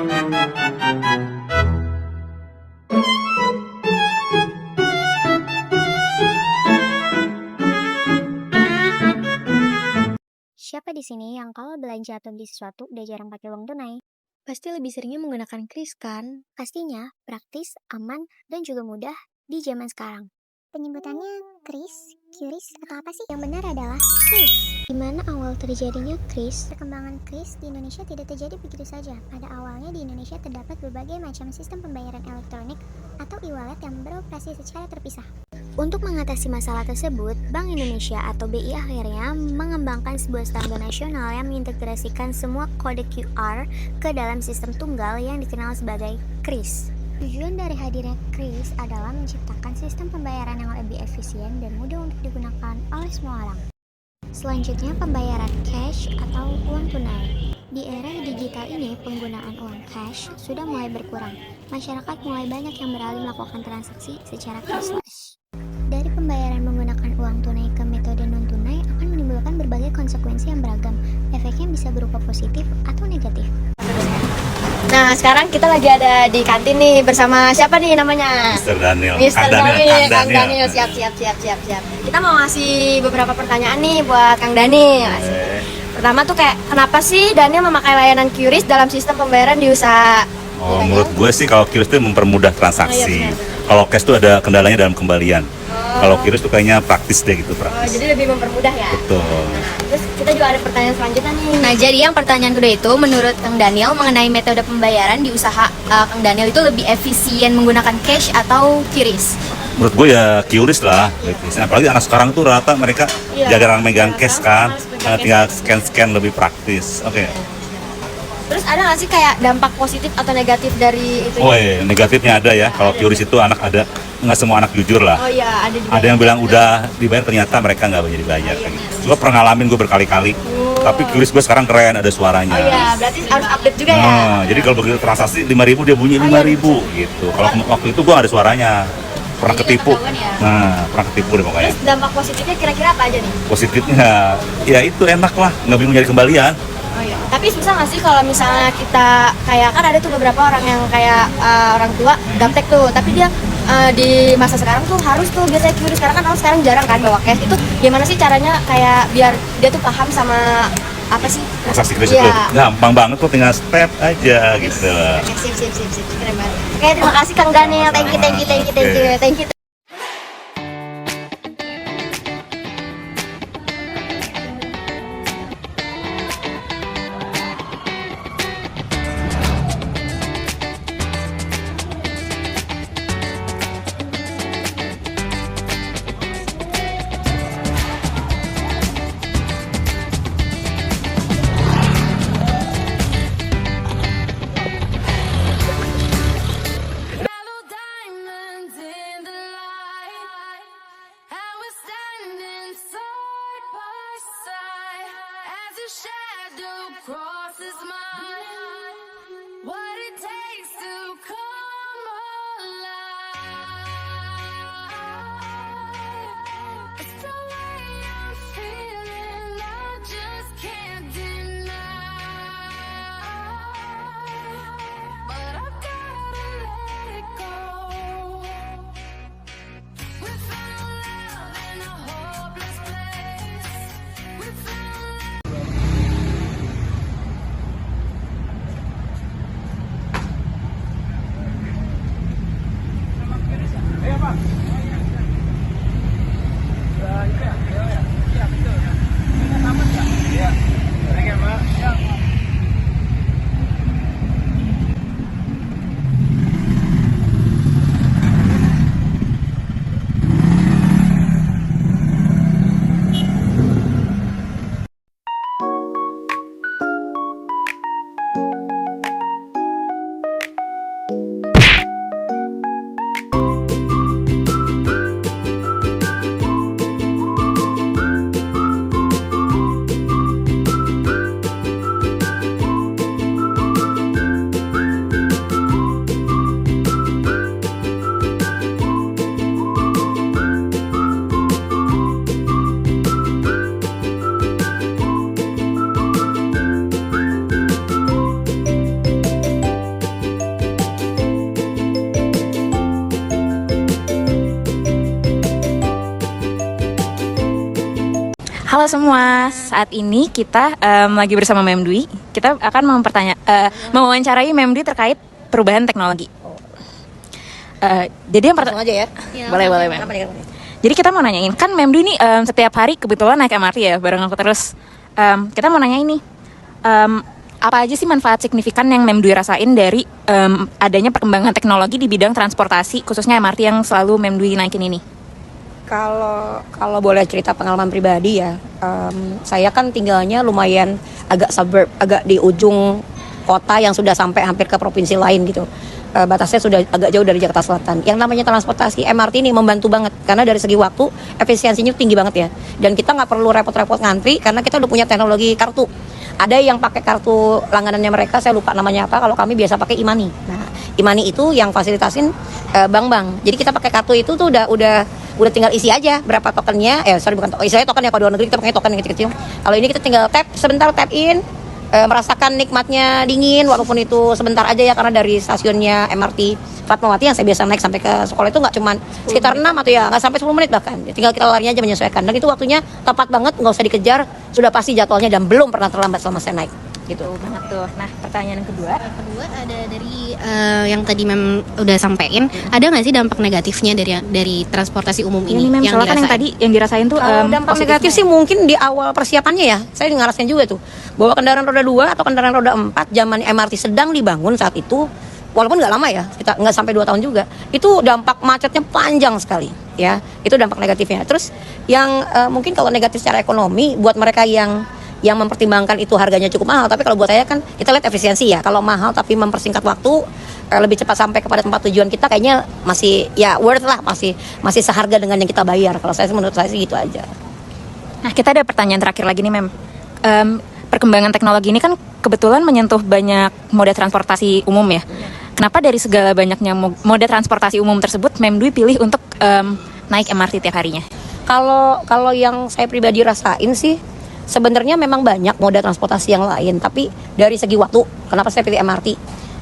Siapa di sini yang kalau belanja atau beli sesuatu udah jarang pakai uang tunai? Pasti lebih seringnya menggunakan kris kan? Pastinya praktis, aman, dan juga mudah di zaman sekarang. Penyebutannya kris, QRIS, atau apa sih? Yang benar adalah kris. Gimana awal terjadinya kris? Perkembangan kris di Indonesia tidak terjadi begitu saja. Pada awalnya di Indonesia terdapat berbagai macam sistem pembayaran elektronik atau e-wallet yang beroperasi secara terpisah. Untuk mengatasi masalah tersebut, Bank Indonesia atau BI akhirnya mengembangkan sebuah standar nasional yang mengintegrasikan semua kode QR ke dalam sistem tunggal yang dikenal sebagai kris. Tujuan dari hadirnya kris adalah menciptakan sistem pembayaran yang lebih efisien dan mudah untuk digunakan oleh semua orang. Selanjutnya, pembayaran cash atau uang tunai. Di era digital ini, penggunaan uang cash sudah mulai berkurang. Masyarakat mulai banyak yang beralih melakukan transaksi secara cashless. Dari pembayaran menggunakan uang tunai ke metode non-tunai akan menimbulkan berbagai konsekuensi yang beragam. Efeknya bisa berupa positif atau negatif. Nah, sekarang kita lagi ada di kantin nih bersama siapa nih namanya? Mr. Daniel. Mr. Daniel, Kang Daniel. Daniel. Siap. Kita mau ngasih beberapa pertanyaan nih buat Kang Daniel. Pertama tuh kayak, kenapa sih Daniel memakai layanan QRIS dalam sistem pembayaran di usaha? Oh, menurut gue sih kalau QRIS itu mempermudah transaksi. Kalau cash itu ada kendalanya dalam kembalian. Kalau QRIS tuh kayaknya praktis deh gitu, praktis. Jadi lebih mempermudah ya? Betul. Terus kita juga ada pertanyaan selanjutnya nih. Nah, jadi yang pertanyaan kedua itu, menurut Kang Daniel mengenai metode pembayaran di usaha Kang Daniel itu lebih efisien menggunakan cash atau QRIS? Menurut gue ya QRIS lah. Apalagi anak sekarang tuh rata mereka jarang megang cash kan. Tinggal scan lebih praktis. Oke. Terus ada nggak sih kayak dampak positif atau negatif dari itu? Oh iya, negatifnya ada ya. Kalau QRIS itu anak ada, nggak semua anak jujur lah. Oh iya, ada juga. Ada yang bilang udah dibayar, ternyata mereka nggak jadi bayar. Kayak gitu. Gue pernah ngalamin gue berkali-kali. Tapi QRIS gue sekarang keren, ada suaranya. Oh iya, berarti harus update juga ya? Nah, jadi kalau begitu transaksi 5.000 dia bunyi 5.000 gitu. Kalau waktu itu gue ada suaranya. Pernah ketipu. Nah, pernah ketipu deh pokoknya. Terus dampak positifnya kira-kira apa aja nih? Positifnya ya itu enak lah, nggak bingung nyari kembalian. Oh iya. Tapi susah nggak sih kalau misalnya kita kayak, kan ada tuh beberapa orang yang kayak orang tua gaptek tuh, tapi dia di masa sekarang tuh harus tuh biasanya QRIS, sekarang kan orang sekarang jarang kan bawa cash. Itu gimana sih caranya kayak biar dia tuh paham sama apa sih Transaksi QRIS itu gampang banget kok, tinggal step aja gitu. Oke, sip, keren banget. Oke, terima kasih Kang Daniel, thank you. Diamonds in the Halo semua, saat ini kita lagi bersama Mem Dwi. Kita akan mewawancarai Mem Dwi terkait perubahan teknologi. Jadi yang pertama aja ya. Boleh Mem. Jadi kita mau nanyain, kan Mem Dwi ini setiap hari kebetulan naik MRT ya, bareng aku terus. Kita mau nanya ini, apa aja sih manfaat signifikan yang Mem Dwi rasain dari adanya perkembangan teknologi di bidang transportasi, khususnya MRT yang selalu Mem Dwi naikin ini? Kalau boleh cerita pengalaman pribadi ya, saya kan tinggalnya lumayan agak suburb, agak di ujung kota yang sudah sampai hampir ke provinsi lain gitu. Batasnya sudah agak jauh dari Jakarta Selatan. Yang namanya transportasi MRT ini membantu banget karena dari segi waktu efisiensinya tinggi banget ya. Dan kita nggak perlu repot-repot ngantri karena kita udah punya teknologi kartu. Ada yang pakai kartu langganannya mereka, saya lupa namanya apa. Kalau kami biasa pakai e-money. Nah, e-money itu yang fasilitasin bank-bank. Jadi kita pakai kartu itu tuh udah tinggal isi aja berapa tokennya. Bukan token, istilahnya token ya, kalau di luar negeri kita pakai token yang kecil-kecil. Kalau ini kita tinggal tap in. Merasakan nikmatnya dingin walaupun itu sebentar aja ya, karena dari stasiunnya MRT Fatmawati yang saya biasa naik sampai ke sekolah itu nggak cuman sekitar 6 atau ya nggak sampai 10 menit bahkan, tinggal kita lari aja menyesuaikan, dan itu waktunya tepat banget, nggak usah dikejar, sudah pasti jadwalnya dan belum pernah terlambat selama saya naik gitu. Banget tuh. Nah, pertanyaan yang kedua ada dari yang tadi Mem udah sampein, ada nggak sih dampak negatifnya dari transportasi umum ini? Mem, yang soalnya kan yang tadi yang dirasain tuh dampak negatif sih mungkin di awal persiapannya ya, saya ngerasain juga tuh bahwa kendaraan roda 2 atau kendaraan roda 4 zaman MRT sedang dibangun saat itu, walaupun nggak lama ya, kita nggak sampai 2 tahun juga, itu dampak macetnya panjang sekali ya, itu dampak negatifnya. Terus yang mungkin kalau negatif secara ekonomi buat mereka yang mempertimbangkan itu harganya cukup mahal, tapi kalau buat saya kan kita lihat efisiensi ya. Kalau mahal tapi mempersingkat waktu, lebih cepat sampai kepada tempat tujuan kita, kayaknya masih ya worth lah, masih seharga dengan yang kita bayar. Kalau menurut saya sih gitu aja. Nah, kita ada pertanyaan terakhir lagi nih Mem. Perkembangan teknologi ini kan kebetulan menyentuh banyak moda transportasi umum ya. Kenapa dari segala banyaknya moda transportasi umum tersebut Mem Dwi pilih untuk naik MRT tiap harinya? Kalau yang saya pribadi rasain sih, sebenarnya memang banyak moda transportasi yang lain, tapi dari segi waktu, kenapa saya pilih MRT?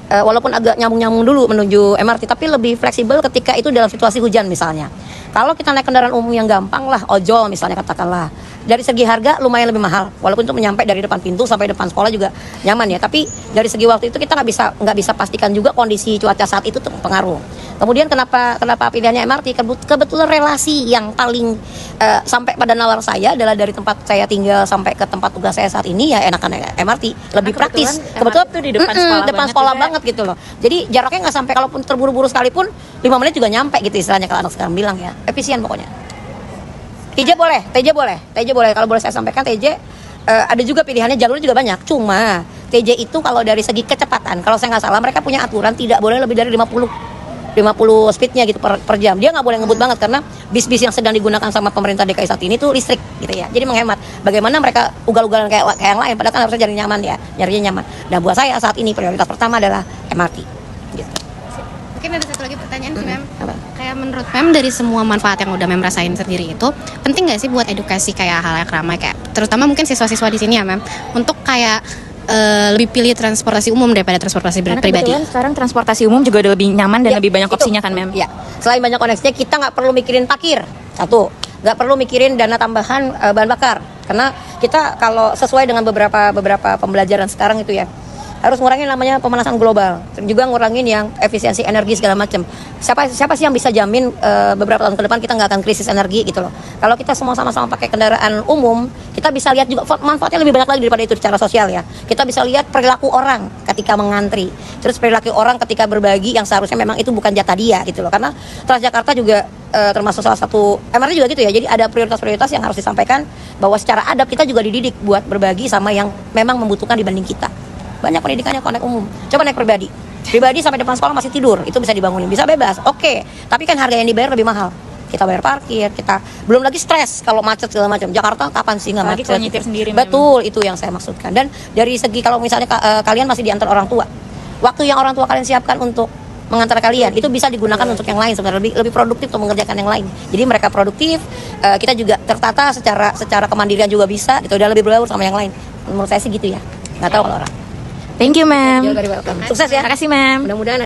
Walaupun agak nyambung-nyambung dulu menuju MRT, tapi lebih fleksibel ketika itu dalam situasi hujan misalnya. Kalau kita naik kendaraan umum yang gampang lah, ojol misalnya katakanlah, dari segi harga lumayan lebih mahal, walaupun itu menyampai dari depan pintu sampai depan sekolah juga nyaman ya. Tapi dari segi waktu itu kita nggak bisa pastikan juga kondisi cuaca saat itu terpengaruh. Kemudian kenapa pilihannya MRT? Kebetulan relasi yang paling sampai pada nalar saya adalah dari tempat saya tinggal sampai ke tempat tugas saya saat ini ya enakan MRT, lebih praktis. Kebetulan itu di depan sekolah banget gitu loh. Jadi jaraknya nggak sampai, kalaupun terburu-buru sekalipun 5 menit juga nyampe gitu istilahnya, kalau anak sekarang bilang ya. Efisien pokoknya. TJ boleh. Kalau boleh saya sampaikan, TJ ada juga pilihannya, jalurnya juga banyak. Cuma TJ itu kalau dari segi kecepatan, kalau saya nggak salah mereka punya aturan tidak boleh lebih dari 50 speednya gitu per jam. Dia nggak boleh ngebut banget karena bis-bis yang sedang digunakan sama pemerintah DKI saat ini tuh listrik gitu ya. Jadi menghemat. Bagaimana mereka ugal-ugalan kayak yang lain, padahal kan harusnya nyarinya nyaman. Dan buat saya saat ini prioritas pertama adalah MRT. Gitu. Mungkin ada satu lagi pertanyaan sih Mem. Kayak menurut Mem, dari semua manfaat yang udah Mem rasain sendiri itu, penting nggak sih buat edukasi kayak hal yang ramai, kayak terutama mungkin siswa-siswa di sini ya Mem, untuk kayak lebih pilih transportasi umum daripada transportasi pribadi? Kebetulan sekarang transportasi umum juga udah lebih nyaman dan lebih banyak opsinya kan Mem? Ya, selain banyak koneksinya, kita nggak perlu mikirin parkir, satu, nggak perlu mikirin dana tambahan bahan bakar, karena kita kalau sesuai dengan beberapa pembelajaran sekarang itu ya, harus ngurangin namanya pemanasan global, juga ngurangin yang efisiensi energi segala macam. Siapa sih yang bisa jamin beberapa tahun ke depan kita nggak akan krisis energi gitu loh. Kalau kita semua sama-sama pakai kendaraan umum, kita bisa lihat juga manfaatnya lebih banyak lagi daripada itu secara sosial ya. Kita bisa lihat perilaku orang ketika mengantri, terus perilaku orang ketika berbagi yang seharusnya memang itu bukan jatah dia gitu loh. Karena Transjakarta juga termasuk salah satu, MRT juga gitu ya. Jadi ada prioritas-prioritas yang harus disampaikan, bahwa secara adab kita juga dididik buat berbagi sama yang memang membutuhkan dibanding kita. Banyak pendidikannya kalau naik umum. Coba naik pribadi sampai depan sekolah masih tidur, itu bisa dibangunin, bisa bebas, oke. Tapi kan harga yang dibayar lebih mahal. Kita bayar parkir, kita belum lagi stres kalau macet segala macam. Jakarta kapan sih nggak macet? Kalau nyetir sendiri. Betul, itu yang saya maksudkan. Dan dari segi kalau misalnya kalian masih diantar orang tua, waktu yang orang tua kalian siapkan untuk mengantar kalian itu bisa digunakan untuk yang lain, sebenarnya lebih produktif untuk mengerjakan yang lain. Jadi mereka produktif, kita juga tertata secara kemandirian juga bisa, itu udah lebih berbaur sama yang lain. Menurut saya sih gitu ya. Nggak tahu kalau orang. Thank you Mem. You're very welcome. Sukses ya. Terima kasih Mem. Mudah-mudahan